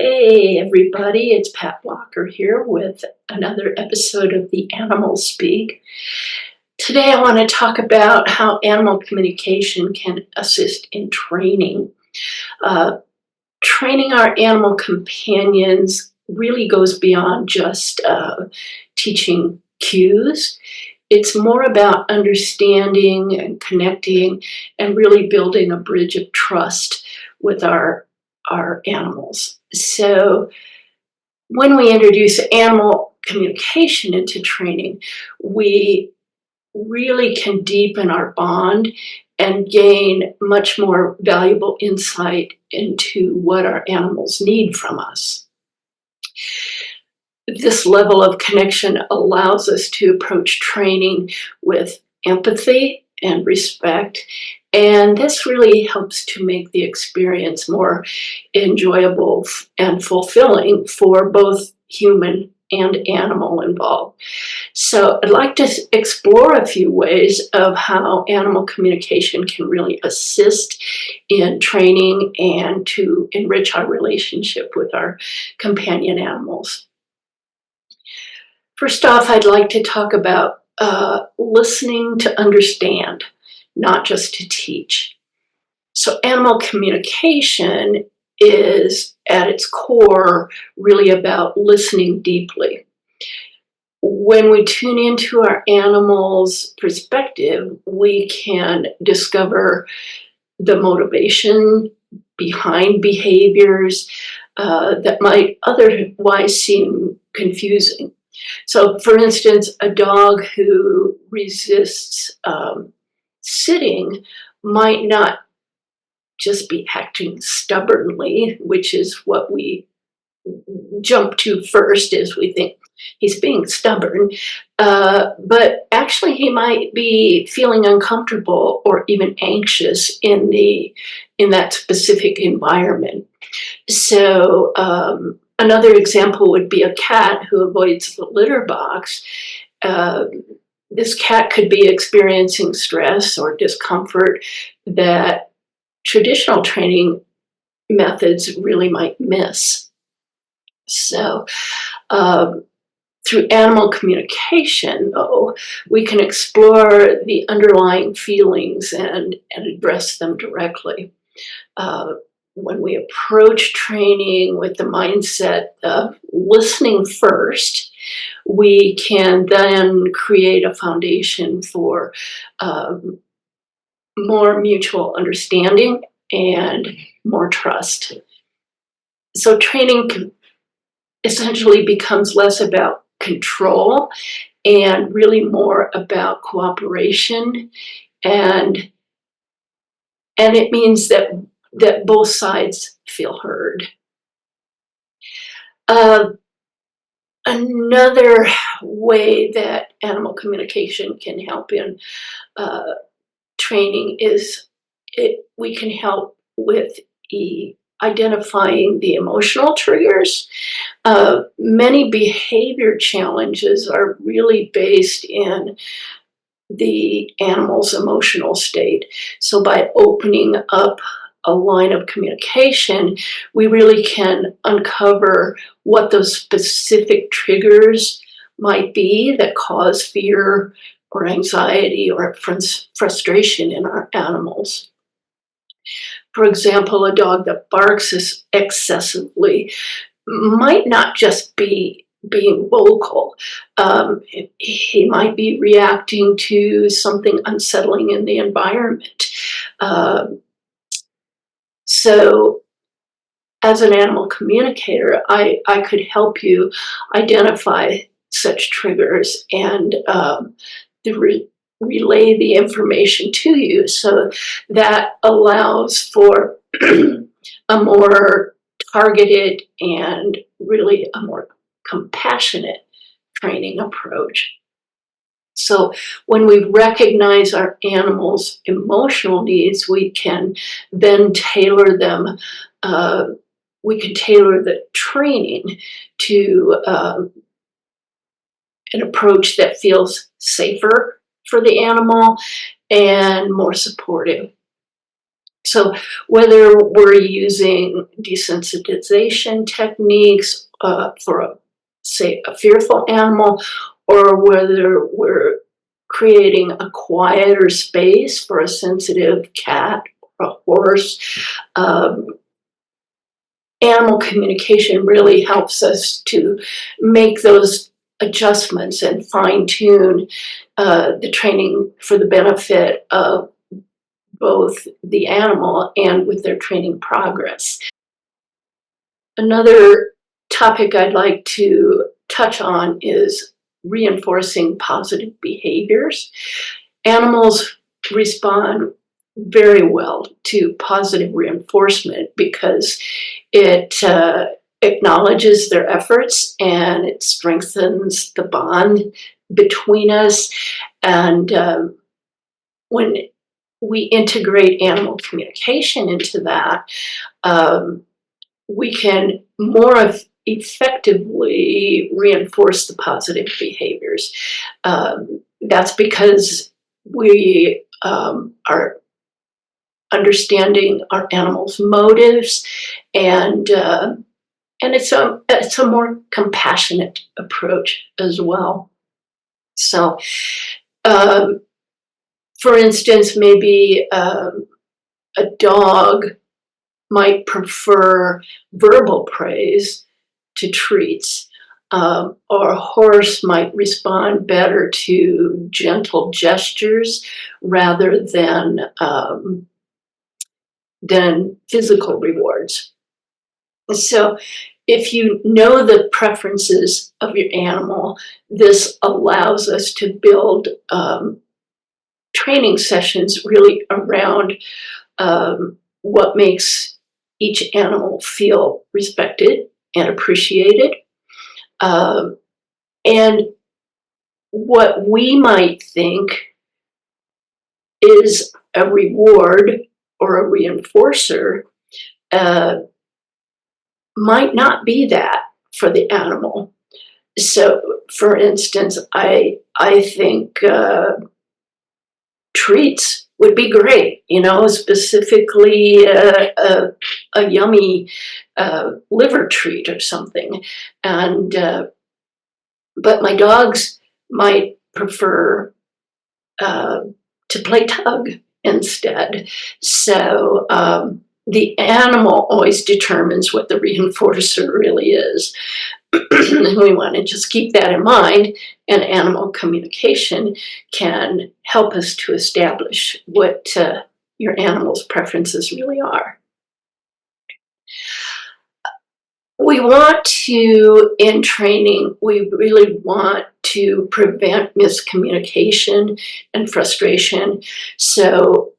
Hey everybody, it's Pat Walker here with another episode of the Animal Speak. Today I want to talk about how animal communication can assist in training. Uh, Training our animal companions really goes beyond just teaching cues. It's more about understanding and connecting and really building a bridge of trust with our animals. So when we introduce animal communication into training, we really can deepen our bond and gain much more valuable insight into what our animals need from us. This level of connection allows us to approach training with empathy and respect, and this really helps to make the experience more enjoyable and fulfilling for both human and animal involved. So I'd like to explore a few ways of how animal communication can really assist in training and to enrich our relationship with our companion animals. First off, I'd like to talk about listening to understand, not just to teach. So animal communication is at its core really about listening deeply. When we tune into our animal's perspective, we can discover the motivation behind behaviors that might otherwise seem confusing. So, for instance, a dog who resists sitting might not just be acting stubbornly, which is what we jump to first as we think he's being stubborn, but actually he might be feeling uncomfortable or even anxious in that specific environment. So another example would be a cat who avoids the litter box. Uh, this cat could be experiencing stress or discomfort that traditional training methods really might miss. So, through animal communication, though, we can explore the underlying feelings and address them directly. When we approach training with the mindset of listening first, we can then create a foundation for more mutual understanding and more trust. So training essentially becomes less about control and really more about cooperation, and it means that both sides feel heard. Uh, Another way that animal communication can help in uh, training is we can help with identifying the emotional triggers. Many behavior challenges are really based in the animal's emotional state. So by opening up a line of communication, we really can uncover what those specific triggers might be that cause fear or anxiety or frustration in our animals. For example, a dog that barks excessively might not just be being vocal. He might be reacting to something unsettling in the environment. Um, so, as an animal communicator, I could help you identify such triggers and relay the information to you. So that allows for a more targeted and really a more compassionate training approach. So when we recognize our animals' emotional needs, we can then tailor them. We can tailor the training to an approach that feels safer for the animal and more supportive. So whether we're using desensitization techniques for, say, a fearful animal, or whether we're creating a quieter space for a sensitive cat or a horse, um, animal communication really helps us to make those adjustments and fine tune the training for the benefit of both the animal and with their training progress. Another topic I'd like to touch on is reinforcing positive behaviors. Animals respond very well to positive reinforcement because it acknowledges their efforts and it strengthens the bond between us. And when we integrate animal communication into that, um, we can more effectively reinforce the positive behaviors. That's because we are understanding our animals' motives, and it's a more compassionate approach as well. So, um, for instance, maybe a dog might prefer verbal praise to treats, or a horse might respond better to gentle gestures rather than physical rewards. So, if you know the preferences of your animal, this allows us to build training sessions really around what makes each animal feel respected and appreciated, um, and what we might think is a reward or a reinforcer uh, might not be that for the animal. So, for instance, I think treats would be great, specifically a yummy liver treat or something. And but my dogs might prefer uh, to play tug instead. So the animal always determines what the reinforcer really is. And we want to just keep that in mind, and animal communication can help us to establish what your animal's preferences really are. In training, we really want to prevent miscommunication and frustration. So,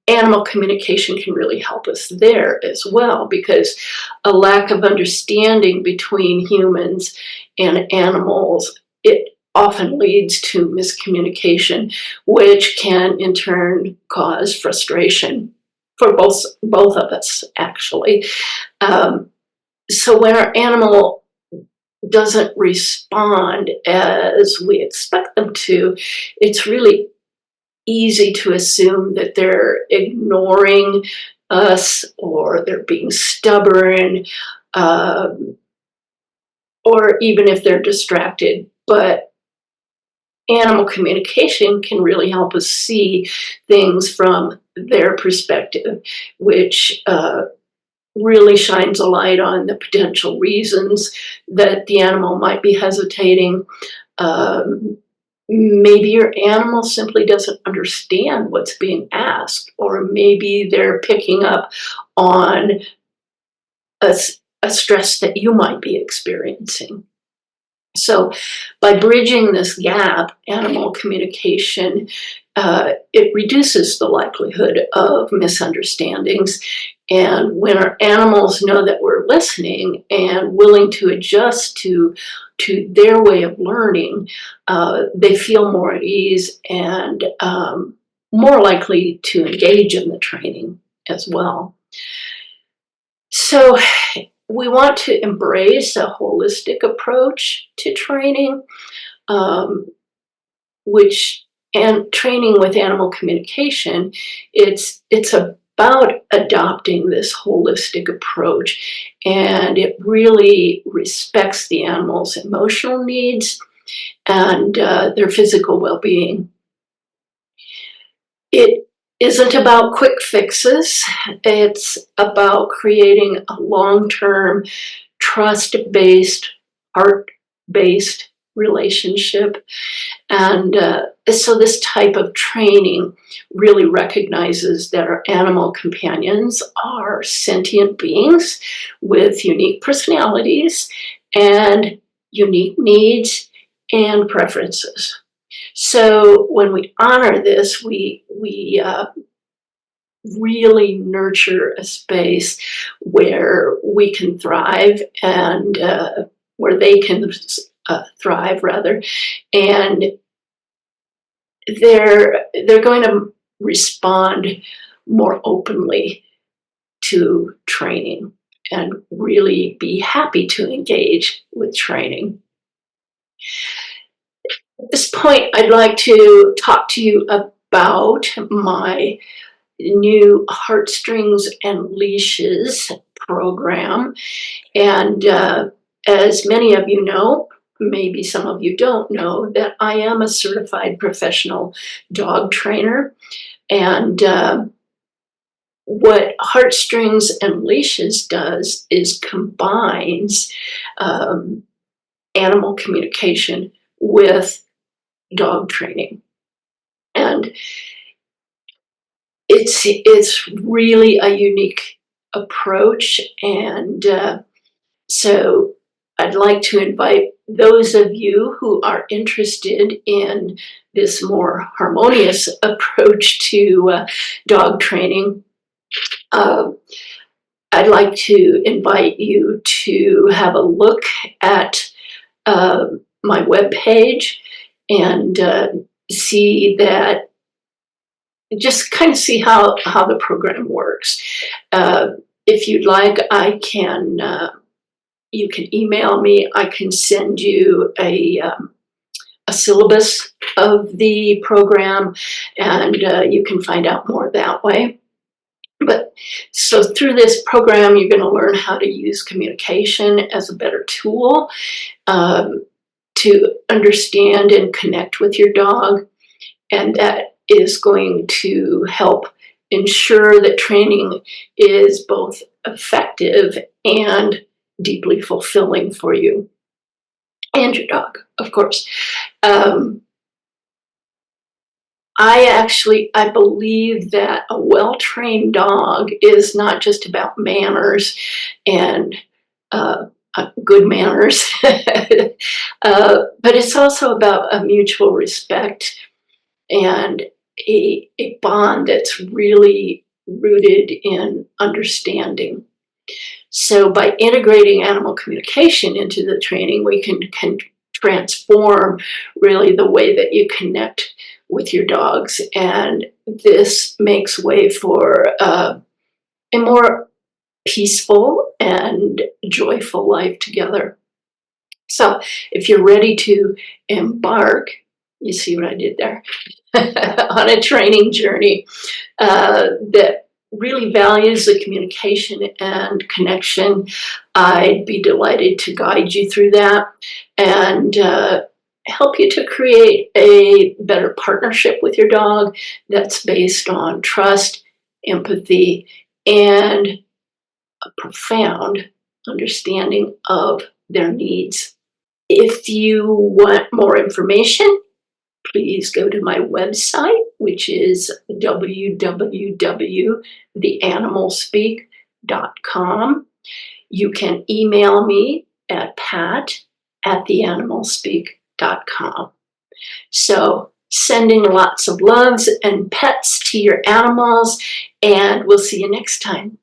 animal communication can really help us there as well, because a lack of understanding between humans and animals, it often leads to miscommunication, which can in turn cause frustration for both of us, actually. Um, so when our animal doesn't respond as we expect them to, it's really easy to assume that they're ignoring us, or they're being stubborn, um, or even if they're distracted. But animal communication can really help us see things from their perspective, which really shines a light on the potential reasons that the animal might be hesitating. Um, Maybe your animal simply doesn't understand what's being asked, or maybe they're picking up on a, a stress that you might be experiencing. So, by bridging this gap, animal communication, it reduces the likelihood of misunderstandings. And when our animals know that we're listening and willing to adjust to their way of learning, they feel more at ease and more likely to engage in the training as well. So, we want to embrace a holistic approach to training, um, which and training with animal communication, it's about adopting this holistic approach, and it really respects the animal's emotional needs and their physical well-being. It isn't about quick fixes. It's about creating a long-term, trust-based, heart-based relationship. And so this type of training really recognizes that our animal companions are sentient beings with unique personalities and unique needs and preferences. So when we honor this, we really nurture a space where we can thrive and where they can thrive rather, and they're going to respond more openly to training and really be happy to engage with training. At this point, I'd like to talk to you about my new Heartstrings and Leashes program. And as many of you know, maybe some of you don't know, that I am a certified professional dog trainer. And what Heartstrings and Leashes does is combines animal communication with dog training. And it's really a unique approach, and so I'd like to invite those of you who are interested in this more harmonious approach to dog training. I'd like to invite you to have a look at my webpage and see that, just kind of see how the program works. If you'd like, you can email me. I can send you a syllabus of the program, and you can find out more that way. But so through this program, you're going to learn how to use communication as a better tool to understand and connect with your dog, and that is going to help ensure that training is both effective and deeply fulfilling for you and your dog, of course. I believe that a well-trained dog is not just about manners and good manners, but it's also about a mutual respect and a bond that's really rooted in understanding. So by integrating animal communication into the training, we can transform really the way that you connect with your dogs, and this makes way for a more peaceful and joyful life together. So if you're ready to embark, you see what I did there, on a training journey that really values the communication and connection, I'd be delighted to guide you through that and help you to create a better partnership with your dog that's based on trust, empathy, and a profound understanding of their needs. If you want more information, please go to my website, which is www.theanimalspeak.com. You can email me at pat@theanimalspeak.com. So sending lots of loves and pets to your animals, and we'll see you next time.